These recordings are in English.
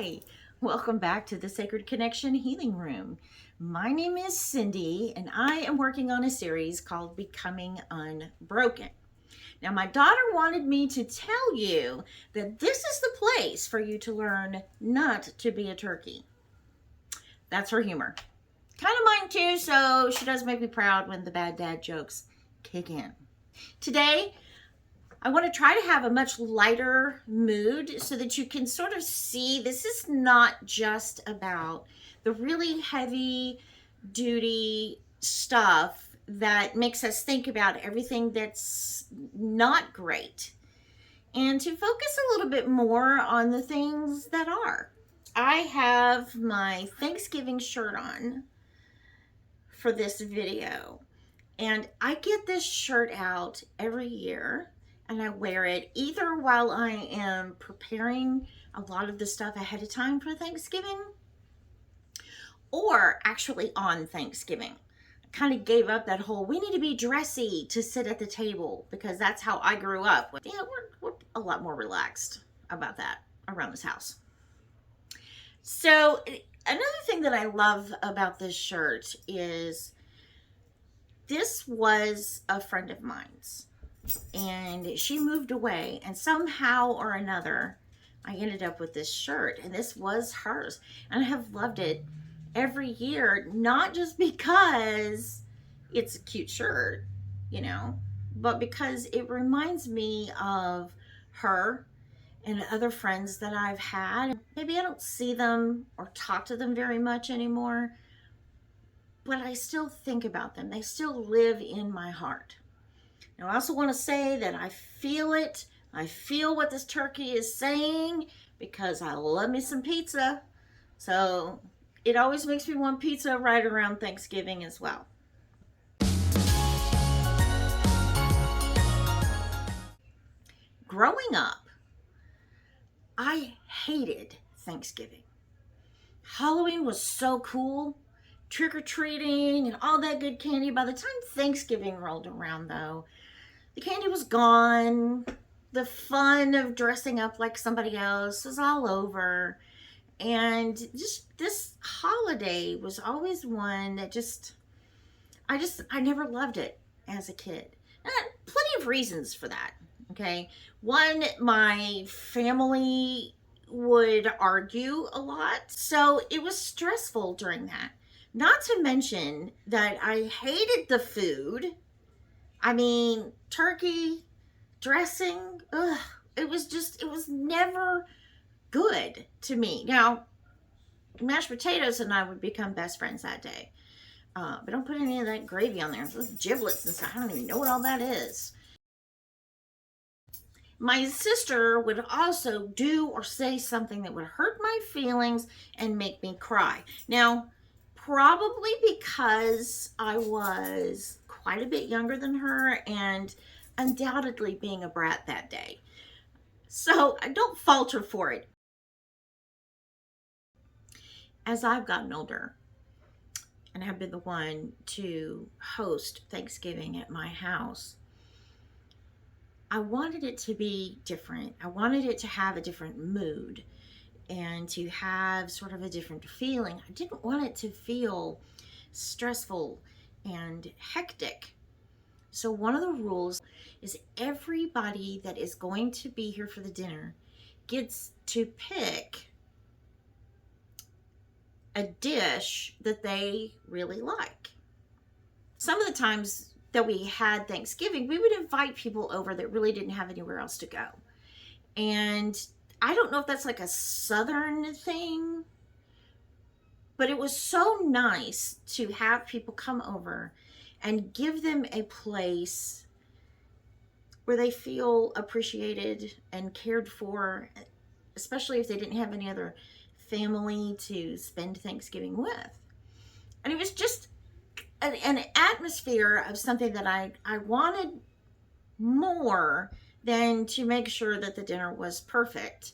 Hi, welcome back to the Sacred Connection Healing Room. My name is Cindy, and I am working on a series called Becoming Unbroken. Now, my daughter wanted me to tell you that this is the place for you to learn not to be a turkey. That's her humor. Kind of mine too, so she does make me proud when the bad dad jokes kick in. Today, I want to try to have a much lighter mood so that you can sort of see this is not just about the really heavy duty stuff that makes us think about everything that's not great, and to focus a little bit more on the things that are. I have my Thanksgiving shirt on for this video, and I get this shirt out every year and I wear it either while I am preparing a lot of the stuff ahead of time for Thanksgiving or actually on Thanksgiving. I kind of gave up that whole we need to be dressy to sit at the table because that's how I grew up. Yeah, we're a lot more relaxed about that around this house. So another thing that I love about this shirt is this was a friend of mine's, and she moved away, and somehow or another I ended up with this shirt, and this was hers, and I have loved it every year, not just because it's a cute shirt, but because it reminds me of her and other friends that I've had. Maybe I don't see them or talk to them very much anymore, but I still think about them. They still live in my heart. Now, I also want to say that I feel it. I feel what this turkey is saying because I love me some pizza. So it always makes me want pizza right around Thanksgiving as well. Growing up, I hated Thanksgiving. Halloween was so cool. Trick-or-treating and all that good candy. By the time Thanksgiving rolled around, though, the candy was gone. The fun of dressing up like somebody else was all over. And just this holiday was always one that I never loved it as a kid. And plenty of reasons for that. Okay. One, my family would argue a lot. So it was stressful during that. Not to mention that I hated the food. I mean, turkey, dressing, ugh, it was never good to me. Now, mashed potatoes and I would become best friends that day. But don't put any of that gravy on there. Those giblets and stuff. I don't even know what all that is. My sister would also do or say something that would hurt my feelings and make me cry. Now, probably because I was quite a bit younger than her and undoubtedly being a brat that day. So I don't fault her for it. As I've gotten older and have been the one to host Thanksgiving at my house, I wanted it to be different. I wanted it to have a different mood and to have sort of a different feeling. I didn't want it to feel stressful and hectic. So one of the rules is everybody that is going to be here for the dinner gets to pick a dish that they really like. Some of the times that we had Thanksgiving, we would invite people over that really didn't have anywhere else to go. And I don't know if that's like a Southern thing, but it was so nice to have people come over and give them a place where they feel appreciated and cared for, especially if they didn't have any other family to spend Thanksgiving with. And it was just an atmosphere of something that I wanted more than to make sure that the dinner was perfect.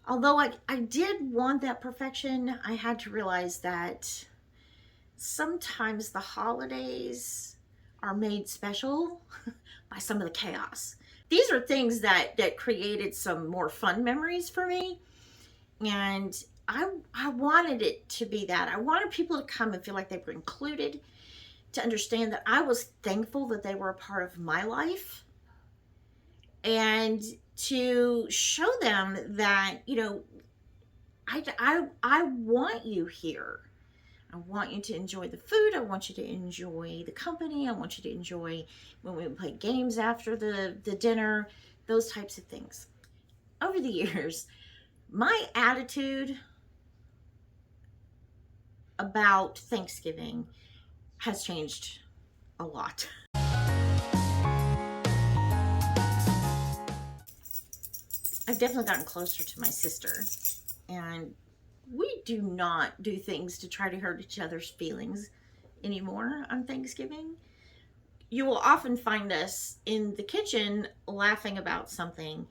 Although I did want that perfection, I had to realize that sometimes the holidays are made special by some of the chaos. These are things that created some more fun memories for me. And I wanted it to be that. I wanted people to come and feel like they were included, to understand that I was thankful that they were a part of my life, and to show them that, I want you here. I want you to enjoy the food. I want you to enjoy the company. I want you to enjoy when we play games after the dinner, those types of things. Over the years, my attitude about Thanksgiving has changed a lot. I've definitely gotten closer to my sister, and we do not do things to try to hurt each other's feelings anymore on Thanksgiving. You will often find us in the kitchen laughing about something,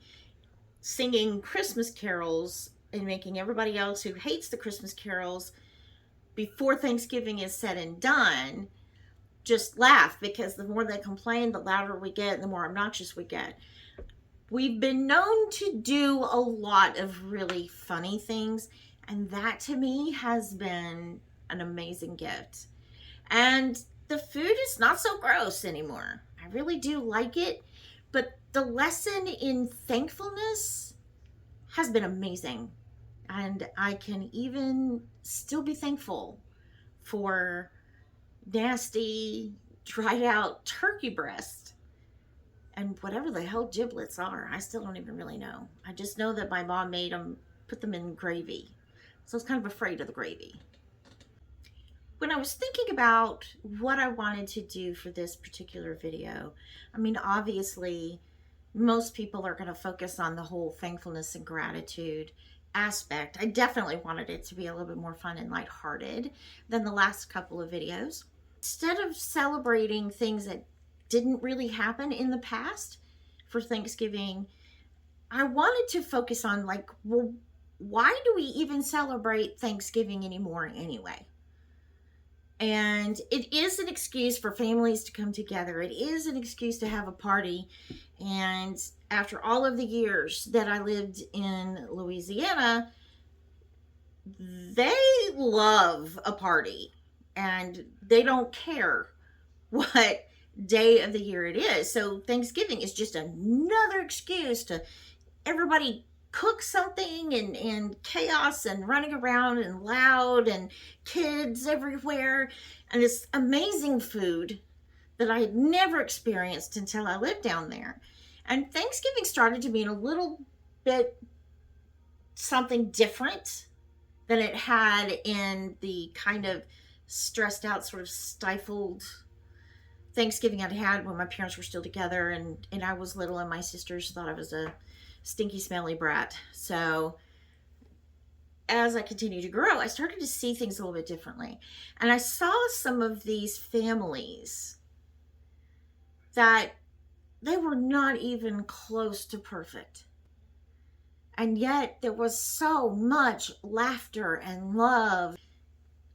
singing Christmas carols, and making everybody else who hates the Christmas carols before Thanksgiving is said and done just laugh, because the more they complain, the louder we get and the more obnoxious we get. We've been known to do a lot of really funny things, and that to me has been an amazing gift. And the food is not so gross anymore. I really do like it, but the lesson in thankfulness has been amazing. And I can even still be thankful for nasty, dried out turkey breast and whatever the hell giblets are. I still don't even really know. I just know that my mom made them, put them in gravy. So I was kind of afraid of the gravy. When I was thinking about what I wanted to do for this particular video, I mean, obviously, most people are going to focus on the whole thankfulness and gratitude aspect. I definitely wanted it to be a little bit more fun and lighthearted than the last couple of videos. Instead of celebrating things that didn't really happen in the past for Thanksgiving, I wanted to focus on, like, well, why do we even celebrate Thanksgiving anymore anyway? And it is an excuse for families to come together. It is an excuse to have a party. And after all of the years that I lived in Louisiana, they love a party. And they don't care what day of the year it is. So Thanksgiving is just another excuse to everybody cook something, and chaos and running around and loud and kids everywhere and this amazing food that I had never experienced until I lived down there. And Thanksgiving started to mean a little bit something different than it had in the kind of stressed out, sort of stifled Thanksgiving I'd had when my parents were still together, and I was little, and my sisters thought I was a stinky, smelly brat. So as I continued to grow, I started to see things a little bit differently. And I saw some of these families that they were not even close to perfect. And yet there was so much laughter and love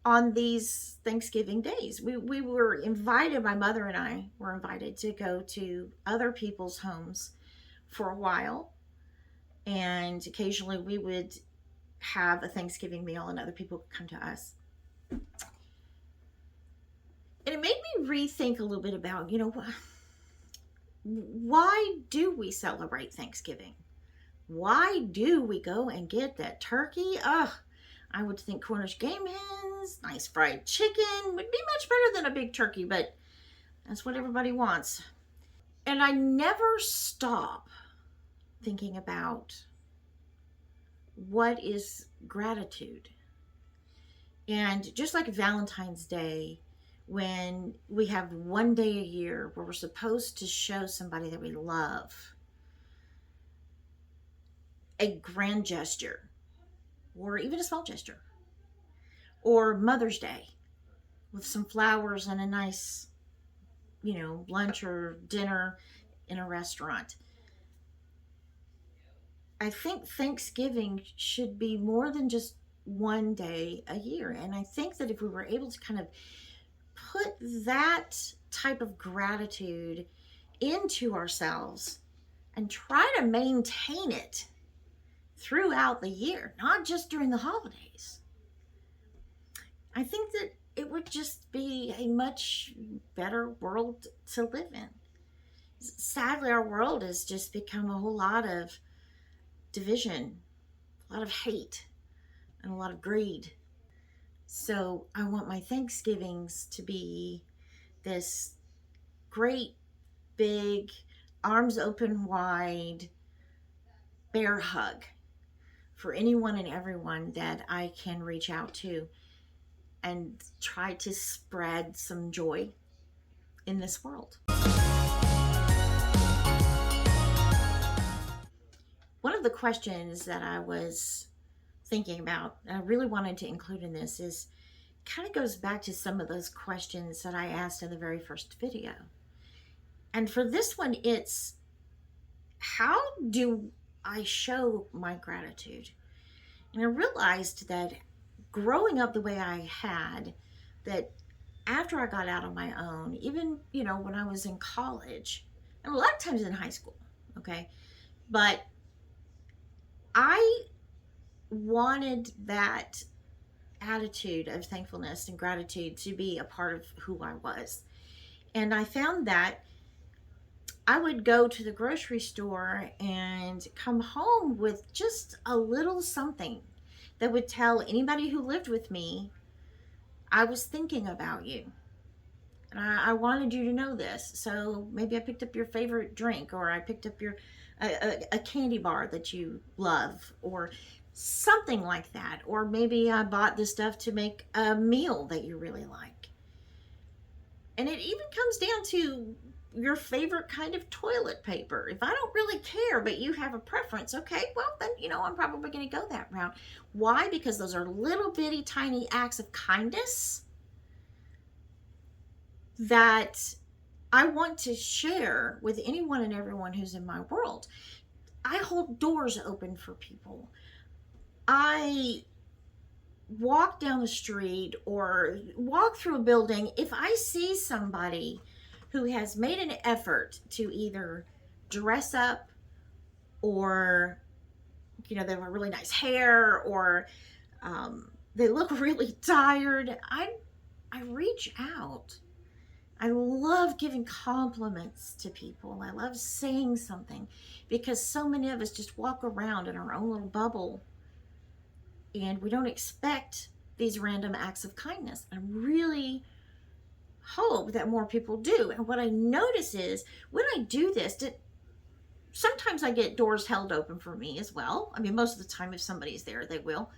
on these Thanksgiving days. We were invited, my mother and I were invited to go to other people's homes for a while. And occasionally we would have a Thanksgiving meal and other people could come to us. And it made me rethink a little bit about, why do we celebrate Thanksgiving? Why do we go and get that turkey? Ugh, I would think Cornish game hens, nice fried chicken would be much better than a big turkey, but that's what everybody wants. And I never stop thinking about what is gratitude. And just like Valentine's Day, when we have one day a year where we're supposed to show somebody that we love a grand gesture, or even a small gesture, or Mother's Day with some flowers and a nice, lunch or dinner in a restaurant. I think Thanksgiving should be more than just one day a year. And I think that if we were able to kind of put that type of gratitude into ourselves and try to maintain it throughout the year, not just during the holidays. I think that it would just be a much better world to live in. Sadly, our world has just become a whole lot of division, a lot of hate, and a lot of greed. So I want my Thanksgivings to be this great, big, arms open wide bear hug for anyone and everyone that I can reach out to and try to spread some joy in this world. One of the questions that I was thinking about, and I really wanted to include in this, is kind of goes back to some of those questions that I asked in the very first video. And for this one, it's how do I show my gratitude? And I realized that growing up the way I had, that after I got out on my own, even, when I was in college, and a lot of times in high school, okay, but I wanted that attitude of thankfulness and gratitude to be a part of who I was. And I found that I would go to the grocery store and come home with just a little something that would tell anybody who lived with me, I was thinking about you. And I wanted you to know this. So maybe I picked up your favorite drink, or I picked up a candy bar that you love, or something like that. Or maybe I bought this stuff to make a meal that you really like. And it even comes down to your favorite kind of toilet paper. If I don't really care, but you have a preference, okay, well then, I'm probably going to go that route. Why? Because those are little bitty tiny acts of kindness that I want to share with anyone and everyone who's in my world. I hold doors open for people. I walk down the street or walk through a building. If I see somebody who has made an effort to either dress up, or they have a really nice hair, or they look really tired, I reach out. I love giving compliments to people. I love saying something, because so many of us just walk around in our own little bubble and we don't expect these random acts of kindness. I really hope that more people do. And what I notice is when I do this, sometimes I get doors held open for me as well. I mean, most of the time, if somebody's there, they will.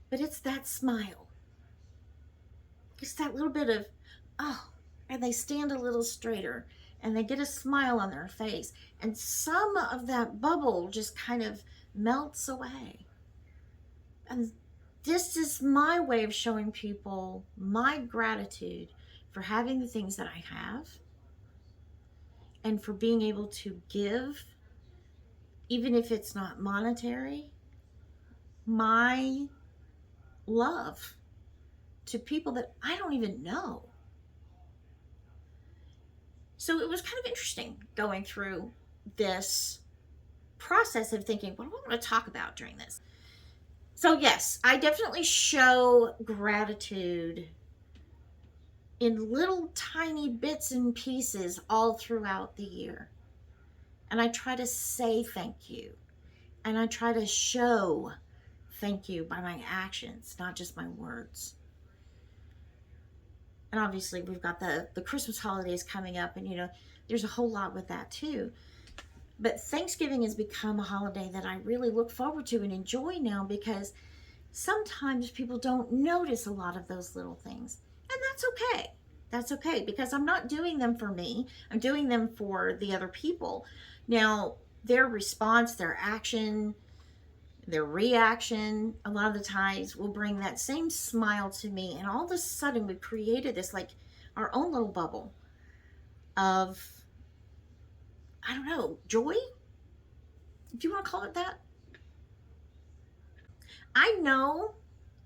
But it's that smile. It's that little bit of, oh, and they stand a little straighter and they get a smile on their face. And some of that bubble just kind of melts away. And this is my way of showing people my gratitude for having the things that I have, and for being able to give, even if it's not monetary, my love to people that I don't even know. So it was kind of interesting going through this process of thinking, what do I want to talk about during this? So yes, I definitely show gratitude in little tiny bits and pieces all throughout the year. And I try to say thank you. And I try to show thank you by my actions, not just my words. And obviously we've got the Christmas holidays coming up, and there's a whole lot with that too. But Thanksgiving has become a holiday that I really look forward to and enjoy now, because sometimes people don't notice a lot of those little things. And that's okay. That's okay, because I'm not doing them for me. I'm doing them for the other people. Now, their response, their action, their reaction, a lot of the times will bring that same smile to me. And all of a sudden, we've created this, like, our own little bubble of, I don't know, joy? Do you want to call it that? I know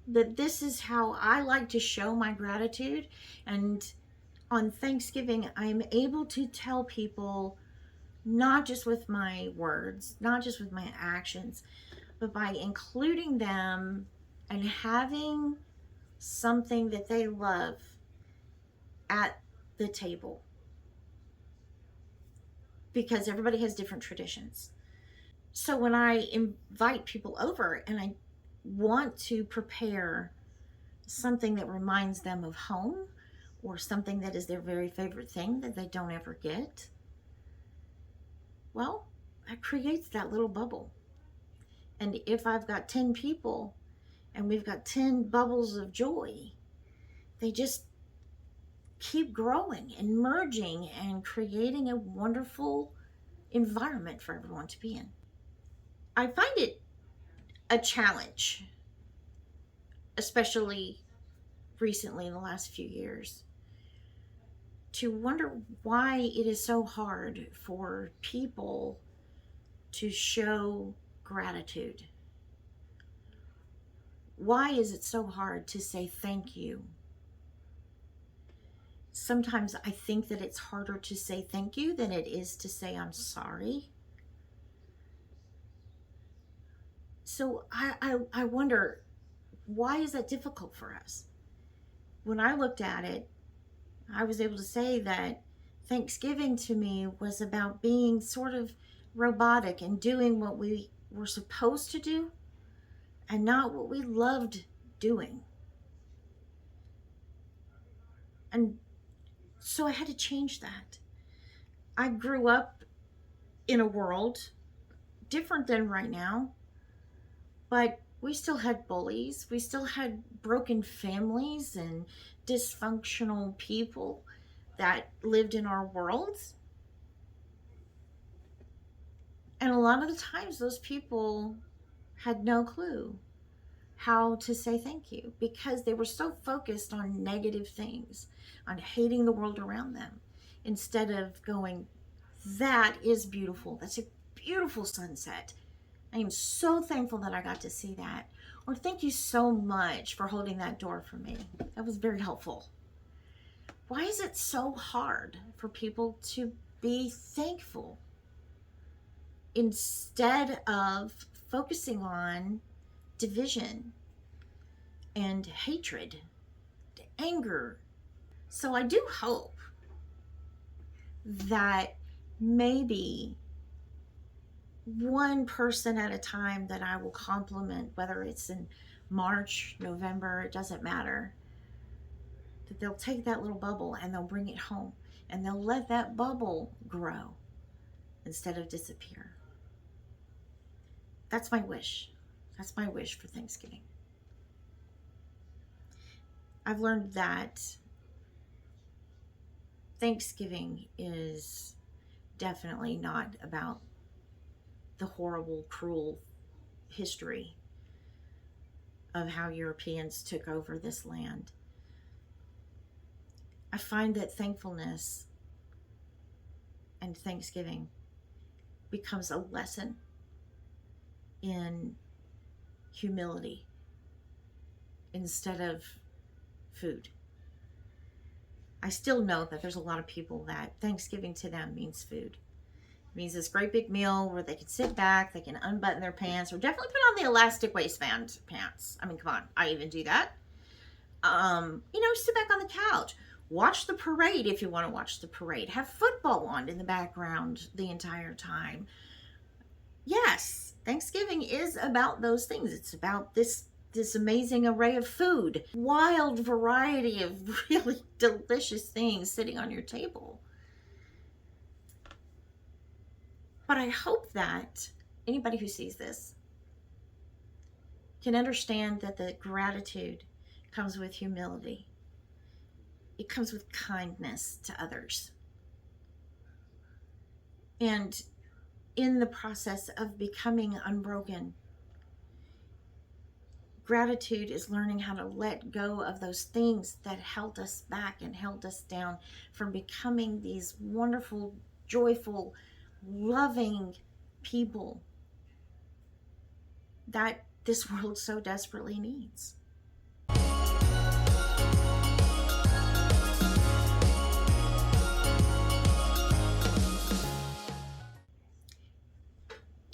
that this is how I like to show my gratitude. And on Thanksgiving, I'm able to tell people not just with my words, not just with my actions, but by including them and having something that they love at the table, because everybody has different traditions. So when I invite people over and I want to prepare something that reminds them of home, or something that is their very favorite thing that they don't ever get, well, that creates that little bubble. And if I've got 10 people and we've got 10 bubbles of joy, they just keep growing and merging and creating a wonderful environment for everyone to be in. I find it a challenge, especially recently in the last few years, to wonder why it is so hard for people to show gratitude. Why is it so hard to say thank you? Sometimes I think that it's harder to say thank you than it is to say I'm sorry. So I wonder, why is that difficult for us? When I looked at it, I was able to say that Thanksgiving to me was about being sort of robotic and doing what we were supposed to do and not what we loved doing. And so I had to change that. I grew up in a world different than right now, but we still had bullies. We still had broken families and dysfunctional people that lived in our worlds. And a lot of the times, those people had no clue how to say thank you because they were so focused on negative things, on hating the world around them, instead of going, that is beautiful. That's a beautiful sunset. I am so thankful that I got to see that. Or thank you so much for holding that door for me. That was very helpful. Why is it so hard for people to be thankful instead of focusing on division and hatred, anger? So I do hope that maybe one person at a time that I will compliment, whether it's in March, November, it doesn't matter, that they'll take that little bubble and they'll bring it home and they'll let that bubble grow instead of disappear. That's my wish. That's my wish for Thanksgiving. I've learned that Thanksgiving is definitely not about the horrible, cruel history of how Europeans took over this land. I find that thankfulness and Thanksgiving becomes a lesson in humility instead of food. I still know that there's a lot of people that Thanksgiving to them means food. It means this great big meal where they can sit back, they can unbutton their pants, or definitely put on the elastic waistband pants. I mean, come on, I even do that. Sit back on the couch. Watch the parade if you want to watch the parade. Have football on in the background the entire time. Yes, Thanksgiving is about those things. It's about this amazing array of food, wild variety of really delicious things sitting on your table. But I hope that anybody who sees this can understand that the gratitude comes with humility. It comes with kindness to others. And in the process of becoming unbroken, gratitude is learning how to let go of those things that held us back and held us down from becoming these wonderful, joyful, loving people that this world so desperately needs.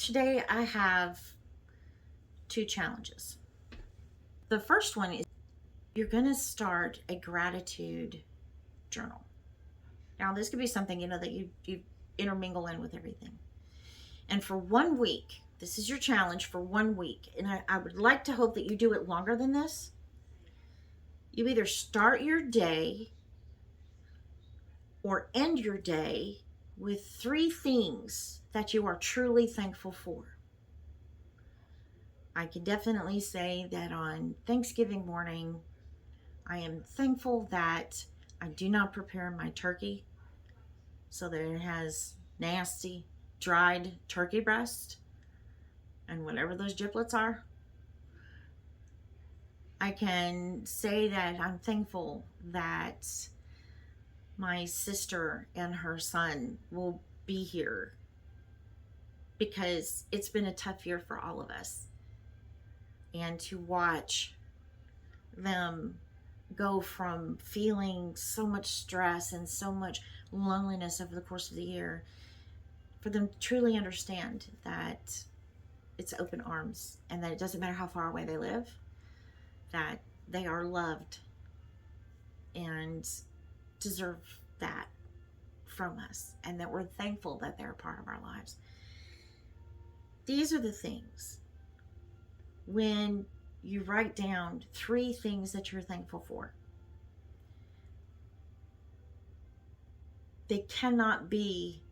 Today I have two challenges. The first one is you're going to start a gratitude journal. Now, this could be something, that you intermingle in with everything. And for 1 week, this is your challenge for 1 week. And I would like to hope that you do it longer than this. You either start your day or end your day with 3 things that you are truly thankful for. I can definitely say that on Thanksgiving morning, I am thankful that I do not prepare my turkey so that it has nasty, dried turkey breast and whatever those giblets are. I can say that I'm thankful that my sister and her son will be here because it's been a tough year for all of us. And to watch them go from feeling so much stress and so much loneliness over the course of the year, for them to truly understand that it's open arms and that it doesn't matter how far away they live, that they are loved and deserve that from us, and that we're thankful that they're a part of our lives. These are the things. When you write down 3 things that you're thankful for, they cannot be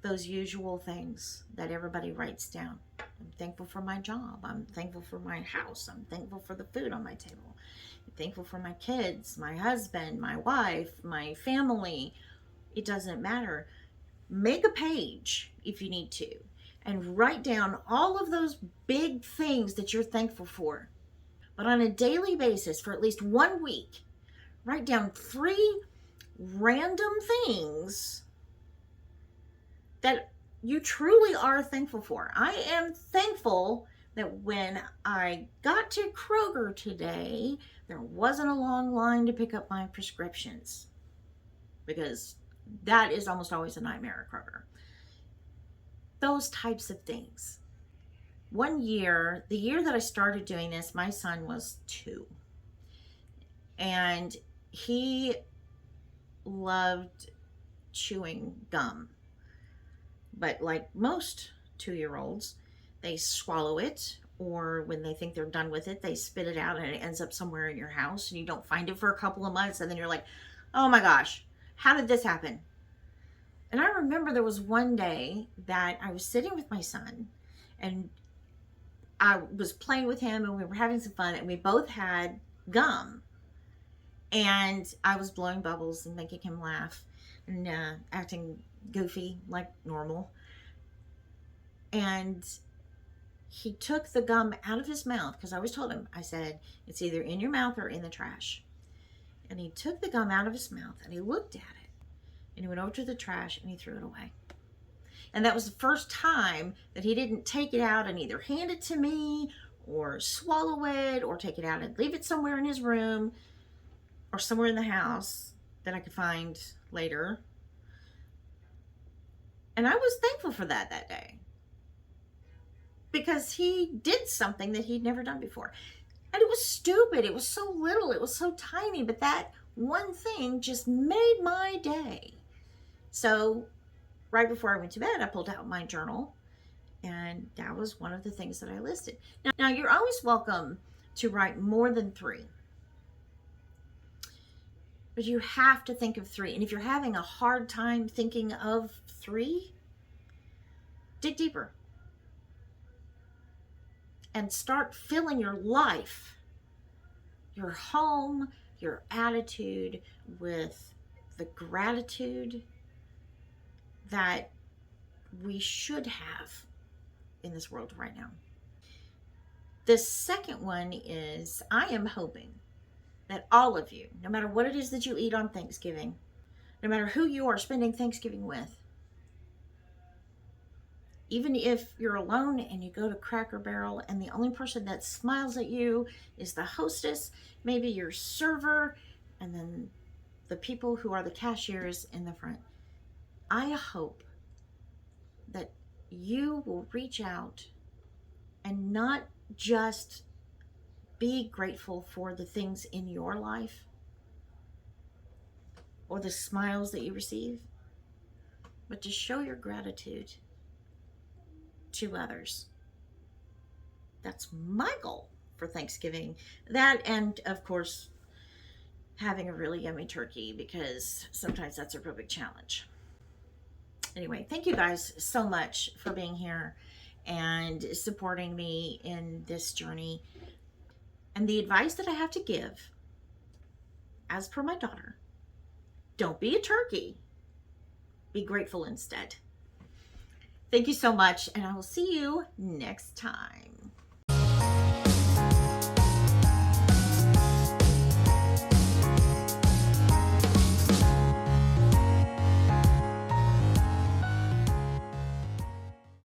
those usual things that everybody writes down. I'm thankful for my job. I'm thankful for my house. I'm thankful for the food on my table. I'm thankful for my kids, my husband, my wife, my family. It doesn't matter. Make a page if you need to and write down all of those big things that you're thankful for. But on a daily basis, for at least 1 week, write down 3 random things that you truly are thankful for. I am thankful that when I got to Kroger today, there wasn't a long line to pick up my prescriptions, because that is almost always a nightmare at Kroger. Those types of things. One year, the year that I started doing this, my son was 2. And he loved chewing gum. But like most 2-year-olds, they swallow it, or when they think they're done with it, they spit it out and it ends up somewhere in your house and you don't find it for a couple of months, and then you're like, oh my gosh, how did this happen? And I remember there was one day that I was sitting with my son and I was playing with him and we were having some fun, and we both had gum, and I was blowing bubbles and making him laugh and acting goofy like normal. And he took the gum out of his mouth, because I always told him, I said, it's either in your mouth or in the trash. And he took the gum out of his mouth and he looked at it and he went over to the trash and he threw it away. And that was the first time that he didn't take it out and either hand it to me or swallow it or take it out and leave it somewhere in his room or somewhere in the house that I could find later. And I was thankful for that day, because he did something that he'd never done before. And it was stupid. It was so little. It was so tiny. But that one thing just made my day. So right before I went to bed, I pulled out my journal, and that was one of the things that I listed. Now you're always welcome to write more than 3. But you have to think of 3. And if you're having a hard time thinking of 3, dig deeper. And start filling your life, your home, your attitude with the gratitude that we should have in this world right now. The second one is, I am hoping that all of you, no matter what it is that you eat on Thanksgiving, no matter who you are spending Thanksgiving with, even if you're alone and you go to Cracker Barrel and the only person that smiles at you is the hostess, maybe your server, and then the people who are the cashiers in the front, I hope that you will reach out and not just be grateful for the things in your life or the smiles that you receive, but to show your gratitude to others. That's my goal for Thanksgiving. That, and of course, having a really yummy turkey, because sometimes that's a real big challenge. Anyway, thank you guys so much for being here and supporting me in this journey. And the advice that I have to give, as per my daughter, don't be a turkey. Be grateful instead. Thank you so much, and I will see you next time.